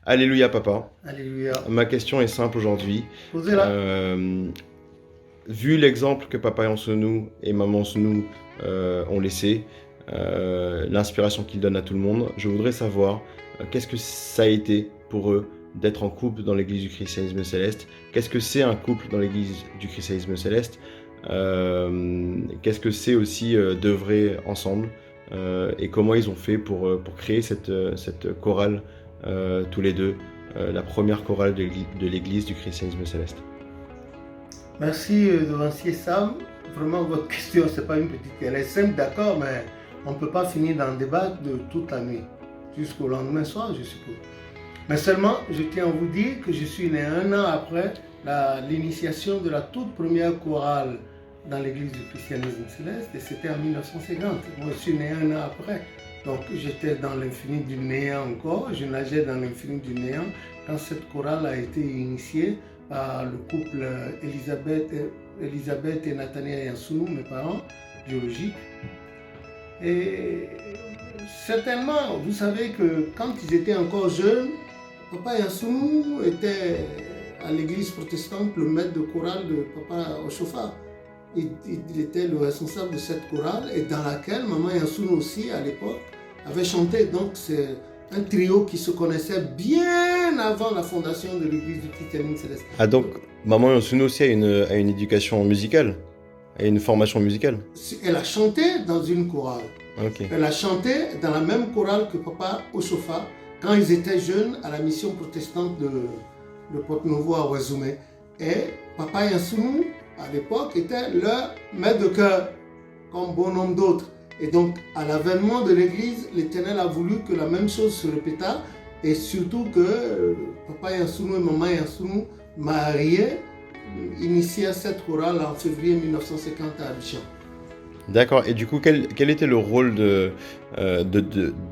Alléluia, papa. Alléluia. Ma question est simple aujourd'hui. Posez-la. Vu l'exemple que papa Yansounou et maman Yansounou ont laissé, l'inspiration qu'ils donnent à tout le monde, je voudrais savoir qu'est-ce que ça a été pour eux d'être en couple dans l'église du christianisme céleste. Qu'est-ce que c'est un couple dans l'église du christianisme céleste? Qu'est-ce que c'est aussi d'œuvrer ensemble et comment ils ont fait pour créer cette chorale tous les deux, la première chorale de l'église du christianisme céleste. Merci devancier Sam. Vraiment, votre question, c'est pas une petite. Elle est simple, d'accord, mais on ne peut pas finir d'en débattre de toute la nuit, jusqu'au lendemain soir, je suppose. Mais seulement, je tiens à vous dire que je suis né un an après l'initiation de la toute première chorale dans l'église du christianisme céleste, et c'était en 1950. Moi, je suis né un an après. Donc, j'étais dans l'infini du néant encore, je nageais dans l'infini du néant quand cette chorale a été initiée par le couple Elisabeth et Nathaniel Yansounou, mes parents biologiques. Et certainement, vous savez que quand ils étaient encore jeunes, papa Yansounou était à l'église protestante le maître de chorale de papa Oshofa. Il était le responsable de cette chorale et dans laquelle maman Yansounou aussi à l'époque avait chanté. Donc c'est un trio qui se connaissait bien avant la fondation de l'église du christianisme céleste. Ah donc maman Yansounou aussi a une éducation musicale, a une formation musicale. Elle a chanté dans une chorale. Okay. Elle a chanté dans la même chorale que papa Oshofa quand ils étaient jeunes à la mission protestante de Porte-Nouveau à Ouazoumé. Et papa Yansounou à l'époque était leur maître de chœur, comme bon nombre d'autres. Et donc, à l'avènement de l'église, l'Éternel a voulu que la même chose se répéta, et surtout que papa Yansounou et maman Yansounou, mariés, initièrent cette chorale en février 1950 à Abidjan. D'accord. Et du coup, quel était le rôle de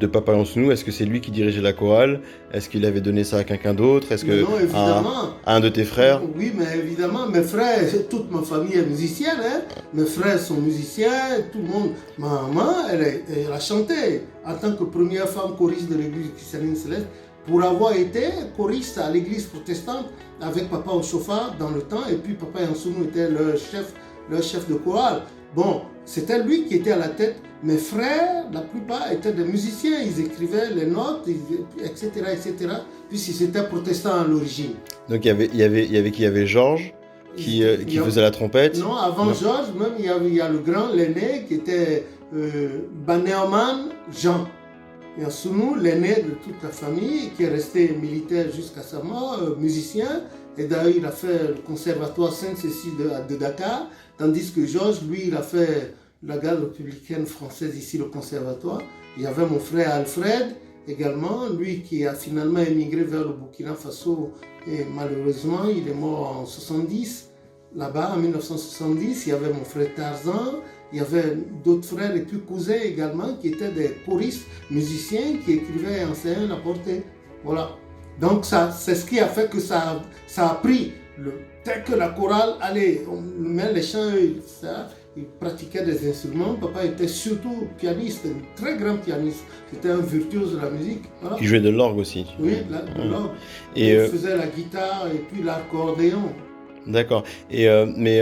papa Yansounou? Est-ce que c'est lui qui dirigeait la chorale? Est-ce qu'il avait donné ça à quelqu'un d'autre? Est-ce que non, évidemment. À un de tes frères? Oui, mais évidemment, mes frères, toute ma famille est musicienne. Hein? Mes frères sont musiciens, tout le monde. Ma maman, elle a chanté en tant que première femme choriste de l'église du christianisme céleste pour avoir été choriste à l'église protestante avec papa Oshofa dans le temps. Et puis papa Yansounou était leur chef de chorale. Bon, c'était lui qui était à la tête. Mes frères, la plupart étaient des musiciens, ils écrivaient les notes, etc., etc., puisqu'ils étaient protestants à l'origine. Donc il y avait Georges qui faisait la trompette. Non, avant Georges, même il y a le grand, l'aîné, qui était Banéoman Jean. Yansounou, l'aîné de toute la famille, qui est resté militaire jusqu'à sa mort, musicien. Et d'ailleurs, il a fait le conservatoire Sainte-Cécile de Dakar, tandis que Georges, lui, il a fait la garde républicaine française ici, le conservatoire. Il y avait mon frère Alfred également, lui qui a finalement émigré vers le Burkina Faso et malheureusement, il est mort en 70, là-bas en 1970. Il y avait mon frère Tarzan, il y avait d'autres frères et puis cousins également qui étaient des choristes, musiciens qui écrivaient et enseignaient la portée. Voilà. Donc c'est ce qui a fait que ça a pris. Dès que la chorale allait, on met les chants, il pratiquait des instruments. Papa était surtout pianiste, un très grand pianiste. C'était un virtuose de la musique. Voilà. Il jouait de l'orgue aussi. Oui, de l'orgue. Et il faisait la guitare et puis l'accordéon. D'accord. Mais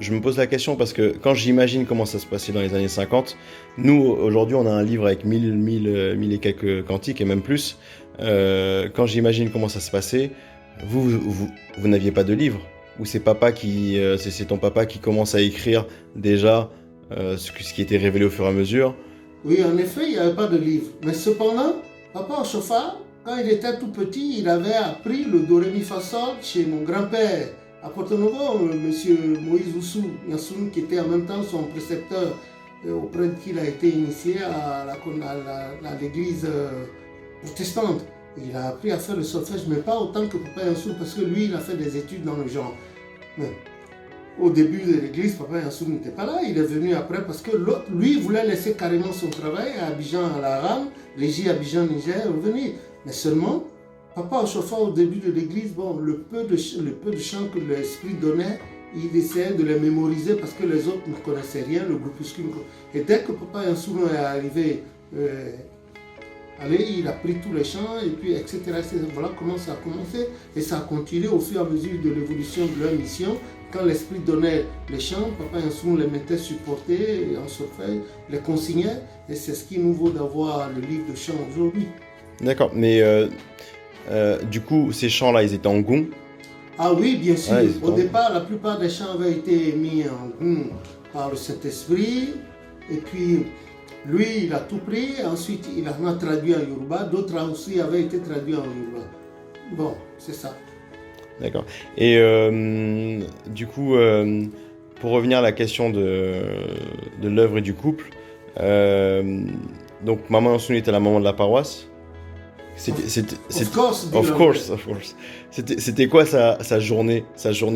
je me pose la question parce que quand j'imagine comment ça se passait dans les années 50, nous, aujourd'hui, on a un livre avec 1000 et quelques cantiques et même plus. Quand j'imagine comment ça se passait, vous n'aviez pas de livre? Ou c'est ton papa qui commence à écrire déjà ce qui était révélé au fur et à mesure? Oui, en effet, il n'y avait pas de livre. Mais cependant, papa Oshofa, quand il était tout petit, il avait appris le do ré mi fa sol chez mon grand-père. À Porto-Novo, M. Moïse Oussou Yansounou, qui était en même temps son précepteur, auprès de qui il a été initié à l'église protestante. Il a appris à faire le solfège, mais pas autant que papa Yansounou, parce que lui, il a fait des études dans le genre. Mais au début de l'église, papa Yansounou n'était pas là, il est venu après, parce que lui, voulait laisser carrément son travail à Abidjan, à la RAM, régie Abidjan, Niger, revenir. Mais seulement, papa Oshofa, au début de l'église, bon, le peu de chants que l'esprit donnait, il essayait de les mémoriser parce que les autres ne connaissaient rien, le groupuscule. Et dès que papa Yansounou est arrivé allez, il a pris tous les chants, et puis etc. Voilà comment ça a commencé. Et ça a continué au fur et à mesure de l'évolution de leur mission. Quand l'Esprit donnait les chants, Papa Yansounou les mettait supportés, en solfège, les consignait. Et c'est ce qui nous vaut d'avoir le livre de chants aujourd'hui. D'accord, mais du coup, ces chants-là, ils étaient en gong. Ah oui, bien sûr. Ouais, Au départ, la plupart des chants avaient été mis en gong par le Saint-Esprit. Et puis, lui, il a tout pris. Ensuite, il en a traduit en Yoruba. D'autres aussi avaient été traduits en Yoruba. Bon, c'est ça. D'accord. Et du coup, pour revenir à la question de l'œuvre et du couple, donc Maman Yansounou était la maman de la paroisse. Of course. Of course. C'était quoi sa journée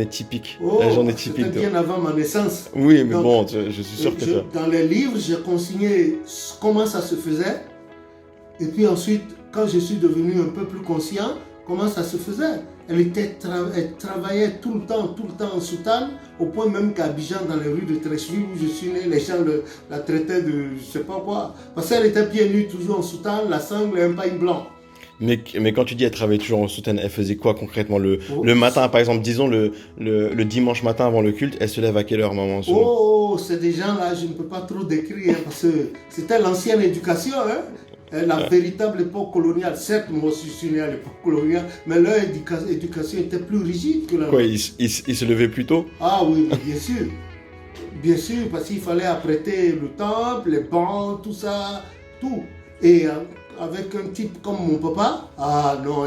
typique? La journée typique. C'était bien avant ma naissance. Oui, mais donc, bon, je suis sûr que ça. Dans les livres, j'ai consigné comment ça se faisait. Et puis ensuite, quand je suis devenu un peu plus conscient, comment ça se faisait. Elle travaillait tout le temps en soutane, au point même qu'à Abidjan, dans les rues de Trécheville, où je suis né, les gens la traitaient de je sais pas quoi. Parce qu'elle était pieds nus, toujours en soutane, la sangle et un paille blanc. Mais quand tu dis elle travaillait toujours en soutane, elle faisait quoi concrètement le matin, par exemple, disons le dimanche matin avant le culte, elle se lève à quelle heure, Maman Yansounou? Oh, c'est des gens là, je ne peux pas trop décrire, parce que c'était l'ancienne éducation, hein. La véritable époque coloniale. Certes, moi aussi je suis né à l'époque coloniale, mais leur éducation était plus rigide que la nôtre. Quoi, ils se levaient plus tôt? Ah oui, bien sûr. Bien sûr, parce qu'il fallait apprêter le temple, les bancs, tout ça, tout. Et avec un type comme mon papa, ah non,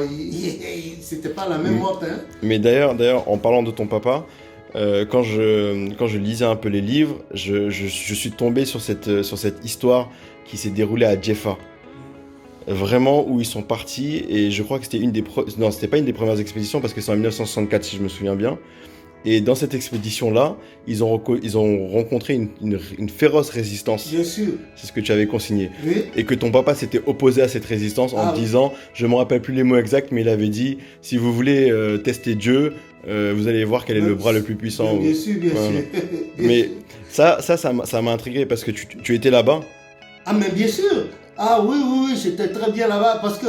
c'était pas la même morte. Hein. Mais d'ailleurs, en parlant de ton papa, quand je lisais un peu les livres, je suis tombé sur cette histoire qui s'est déroulée à Djefa. Vraiment, où ils sont partis, et je crois que c'était non, c'était pas une des premières expéditions, parce que c'est en 1964 si je me souviens bien. Et dans cette expédition-là, ils ont rencontré une féroce résistance. Bien sûr. C'est ce que tu avais consigné. Oui. Et que ton papa s'était opposé à cette résistance en disant, je me rappelle plus les mots exacts, mais il avait dit, si vous voulez tester Dieu, vous allez voir quel est le bras le plus puissant. Bien sûr, bien voilà. sûr. Mais ça m'a intrigué, parce que tu étais là-bas. Ah mais bien sûr. Ah oui, j'étais très bien là-bas, parce que,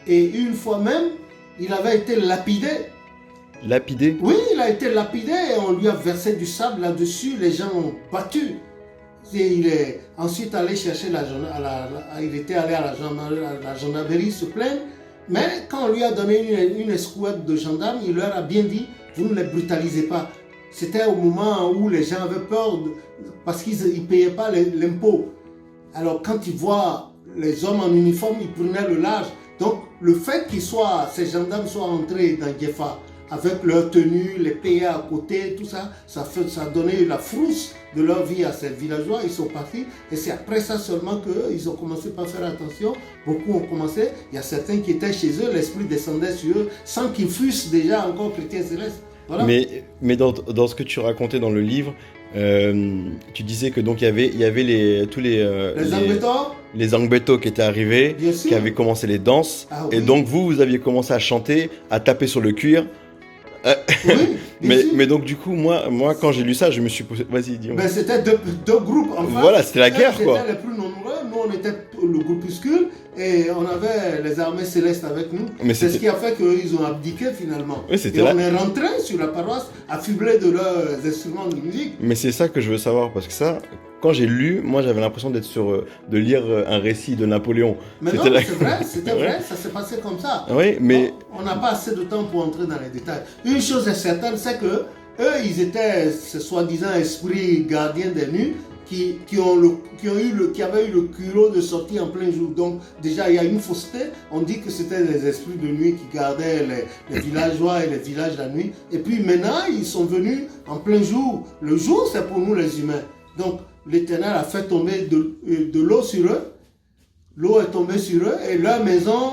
et une fois même, il avait été lapidé. Lapidé? Oui, il a été lapidé et on lui a versé du sable là-dessus, les gens ont battu. Et il est ensuite allé chercher il était allé à la gendarmerie se plaindre, mais quand on lui a donné une escouade de gendarmes, il leur a bien dit, vous ne les brutalisez pas. C'était au moment où les gens avaient peur, parce qu'ils ne payaient pas l'impôt. Alors quand ils voient les hommes en uniforme, ils prenaient le large. Donc le fait ces gendarmes soient entrés dans Djefa, avec leur tenue, les pays à côté, tout ça, ça a donné la frousse de leur vie à ces villageois. Ils sont partis et c'est après ça seulement qu'ils ont commencé par faire attention. Beaucoup ont commencé. Il y a certains qui étaient chez eux, l'esprit descendait sur eux sans qu'ils fussent déjà encore chrétiens célestes. Voilà. Mais dans ce que tu racontais dans le livre, tu disais que donc il y avait tous les Angbeto qui étaient arrivés, qui avaient commencé les danses, et donc vous aviez commencé à chanter, à taper sur le cuir. Oui, mais donc du coup moi quand j'ai lu ça, je me suis posé, vas-y dis-moi. Ben, c'était deux groupes en fait. Voilà, c'était la guerre quoi. C'était les plus nombreux, nous on était le groupuscule et on avait les armées célestes avec nous. C'est ce qui a fait qu'ils ont abdiqué finalement. Oui, et on est rentré sur la paroisse affublés de leurs instruments de musique. Mais c'est ça que je veux savoir, parce que ça, quand j'ai lu, moi j'avais l'impression de lire un récit de Napoléon. Mais non, c'était vrai, ça s'est passé comme ça. Oui, mais on n'a pas assez de temps pour entrer dans les détails. Une chose est certaine, c'est que eux, ils étaient ce soi-disant esprits gardiens des nuits qui avaient eu le culot de sortir en plein jour. Donc déjà, il y a une fausseté. On dit que c'était les esprits de nuit qui gardaient les villageois et les villages la nuit. Et puis maintenant, ils sont venus en plein jour. Le jour, c'est pour nous les humains. Donc l'Éternel a fait tomber de l'eau sur eux. L'eau est tombée sur eux et leur maison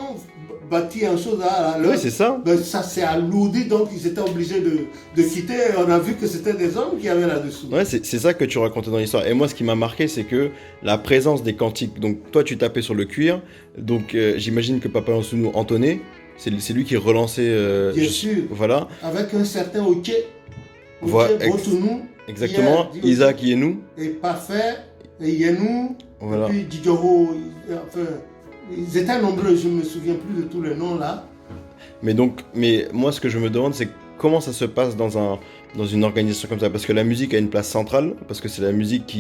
bâtie en chose à l'heure. Oui, c'est ça. Ben, ça s'est alourdi, donc ils étaient obligés de quitter. On a vu que c'était des hommes qui avaient là-dessous. Ouais, c'est ça que tu racontais dans l'histoire. Et moi, ce qui m'a marqué, c'est que la présence des cantiques. Donc, toi, tu tapais sur le cuir. Donc, j'imagine que Papa Yansounou entonnait. C'est lui qui relançait. Bien sûr. Voilà. Avec un certain Oké. Voilà. Boutounou. Exactement. Isaac Yenou. Et Parfait. Et Yenou. Voilà. Et puis Didjoho. Enfin. Ils étaient nombreux, je ne me souviens plus de tous les noms là. Mais moi, ce que je me demande, c'est comment ça se passe dans une organisation comme ça. Parce que la musique a une place centrale, parce que c'est la musique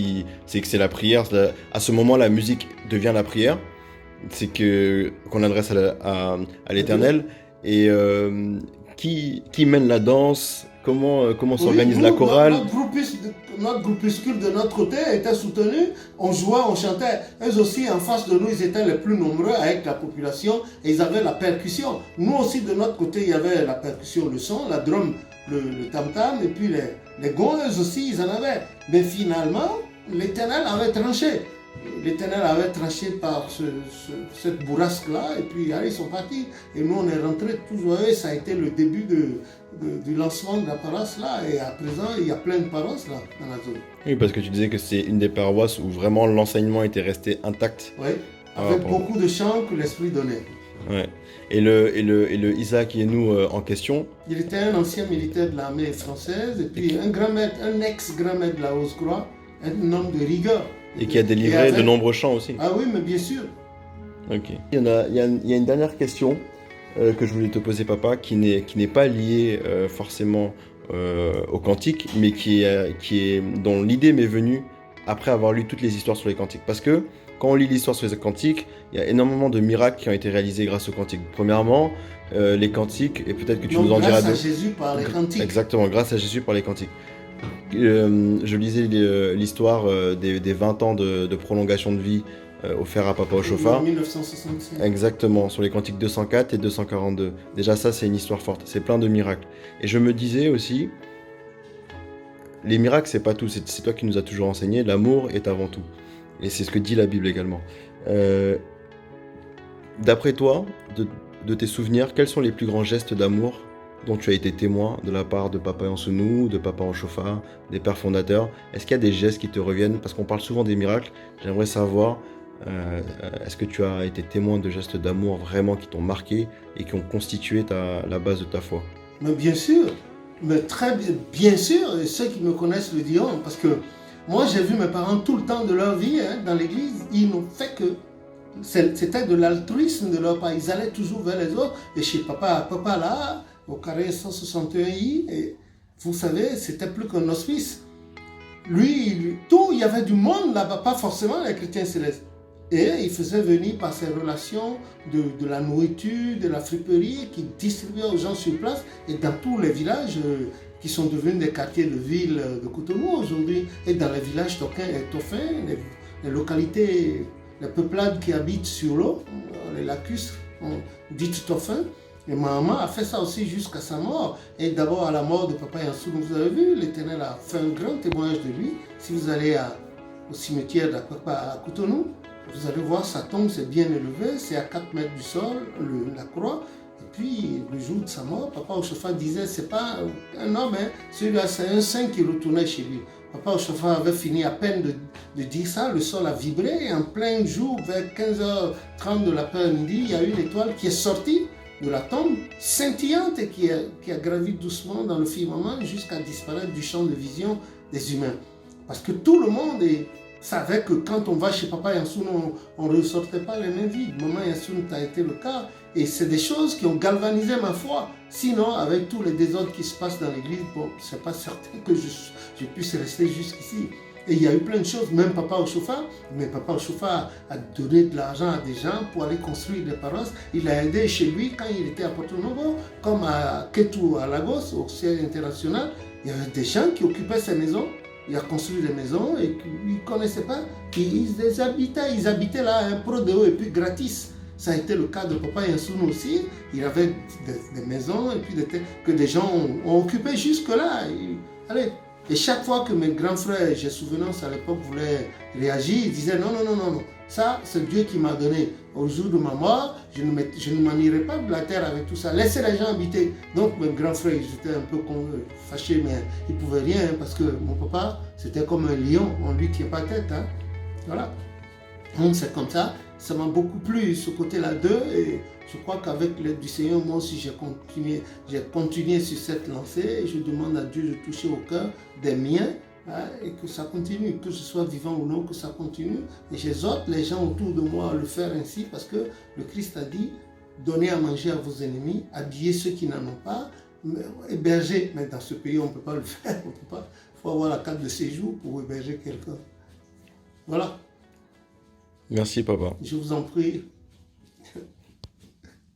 c'est la prière. À ce moment, la musique devient la prière. C'est qu'on adresse à l'Éternel. Et qui mène la danse? Comment s'organise la chorale? Notre groupuscule de notre côté était soutenu, on jouait, on chantait. Eux aussi, en face de nous, ils étaient les plus nombreux avec la population et ils avaient la percussion. Nous aussi, de notre côté, il y avait la percussion, le son, la drum, le tam-tam et puis les gons, eux aussi, ils en avaient. Mais finalement, l'Éternel avait tranché. L'Éternel avait tranché par cette bourrasque-là, et puis allez, ils sont partis. Et nous, on est rentrés tous joyeux. Ça a été le début du lancement de la paroisse là. Et à présent, il y a plein de paroisses là, dans la zone. Oui, parce que tu disais que c'est une des paroisses où vraiment l'enseignement était resté intact. Oui, avec beaucoup de chants que l'Esprit donnait. Ouais. Et le Isaac Yenou en question? Il était un ancien militaire de l'armée française, et puis un ex-grand maître de la Haute-Croix, un homme de rigueur. Et qui a délivré de nombreux chants aussi. Ah oui, mais bien sûr. Ok. Il y a une dernière question que je voulais te poser, papa, qui n'est pas liée forcément au cantique, mais dont l'idée m'est venue après avoir lu toutes les histoires sur les cantiques. Parce que quand on lit l'histoire sur les cantiques, il y a énormément de miracles qui ont été réalisés grâce aux cantiques. Premièrement, les cantiques, et peut-être que tu nous en diras grâce à Jésus par les cantiques. Exactement, grâce à Jésus par les cantiques. Je lisais l'histoire des 20 ans de prolongation de vie offert à Papa Ochofa. En 1965. Exactement, sur les cantiques 204 et 242. Déjà ça, c'est une histoire forte, c'est plein de miracles. Et je me disais aussi, les miracles, c'est pas tout, c'est toi qui nous as toujours enseigné, l'amour est avant tout. Et c'est ce que dit la Bible également. D'après toi, de tes souvenirs, quels sont les plus grands gestes d'amour dont tu as été témoin de la part de Papa Yansounou, de Papa Ochofa, des pères fondateurs? Est-ce qu'il y a des gestes qui te reviennent? Parce qu'on parle souvent des miracles. J'aimerais savoir, est-ce que tu as été témoin de gestes d'amour vraiment qui t'ont marqué et qui ont constitué la base de ta foi? Mais bien sûr, mais très bien sûr, et ceux qui me connaissent le diront, parce que moi j'ai vu mes parents tout le temps de leur vie dans l'église, ils n'ont fait que... C'était de l'altruisme de leur part, ils allaient toujours vers les autres, et chez papa là, au carré 161I, et vous savez, c'était plus qu'un hospice. Lui, il y avait du monde là-bas, pas forcément les chrétiens célestes. Et il faisait venir par ses relations de la nourriture, de la friperie, qu'il distribuait aux gens sur place, et dans tous les villages qui sont devenus des quartiers de ville de Cotonou aujourd'hui, et dans les villages Toquin et Toffin, les localités, les peuplades qui habitent sur l'eau, les lacustres, dites Toffin. Et ma maman a fait ça aussi jusqu'à sa mort. Et d'abord à la mort de Papa Yansounou, vous avez vu, l'Éternel a fait un grand témoignage de lui. Si vous allez au cimetière de Papa à Cotonou, vous allez voir sa tombe, c'est bien élevé, c'est à 4 mètres du sol, la croix. Et puis le jour de sa mort, Papa Ochofa disait, c'est pas un homme, celui-là c'est un saint qui retournait chez lui. Papa Ochofa avait fini à peine de dire ça, le sol a vibré, et en plein jour, vers 15h30 de l'après-midi, il y a une étoile qui est sortie de la tombe, scintillante, et qui a gravi doucement dans le firmament jusqu'à disparaître du champ de vision des humains. Parce que tout le monde savait que quand on va chez Papa Yansounou, on ne ressortait pas les mains vides. Maman Yansounou, ça a été le cas. Et c'est des choses qui ont galvanisé ma foi. Sinon, avec tous les désordres qui se passent dans l'église, bon, c'est pas certain que je puisse rester jusqu'ici. Et il y a eu plein de choses, même Papa Ochofa, mais Papa Ochofa a donné de l'argent à des gens pour aller construire des paroisses. Il a aidé chez lui quand il était à Porto Novo, comme à Ketu, à Lagos, au siège international. Il y avait des gens qui occupaient ces maisons. Il a construit des maisons et ils ne connaissaient pas. Ils habitaient là un pro de haut et puis gratis. Ça a été le cas de Papa Yansounou aussi. Il avait des maisons et puis que des gens ont occupé jusque-là. Allez. Et chaque fois que mes grands frères, j'ai souvenance à l'époque, voulaient réagir, ils disaient non, ça c'est Dieu qui m'a donné. Au jour de ma mort, je ne manierai pas de la terre avec tout ça. Laissez les gens habiter. Donc mes grands frères, ils étaient un peu fâchés, mais ils ne pouvaient rien parce que mon papa, c'était comme un lion, on ne lui tient pas tête. Voilà. Donc c'est comme ça. Ça m'a beaucoup plu ce côté-là d'eux et je crois qu'avec l'aide du Seigneur, moi aussi j'ai continué sur cette lancée et je demande à Dieu de toucher au cœur des miens hein, et que ça continue, que je sois vivant ou non, que ça continue. Et j'exhorte les gens autour de moi à le faire ainsi parce que le Christ a dit, donnez à manger à vos ennemis, habillez ceux qui n'en ont pas, héberger. Mais dans ce pays, on ne peut pas le faire, on peut pas. Il faut avoir la carte de séjour pour héberger quelqu'un. Voilà. Merci, papa. Je vous en prie.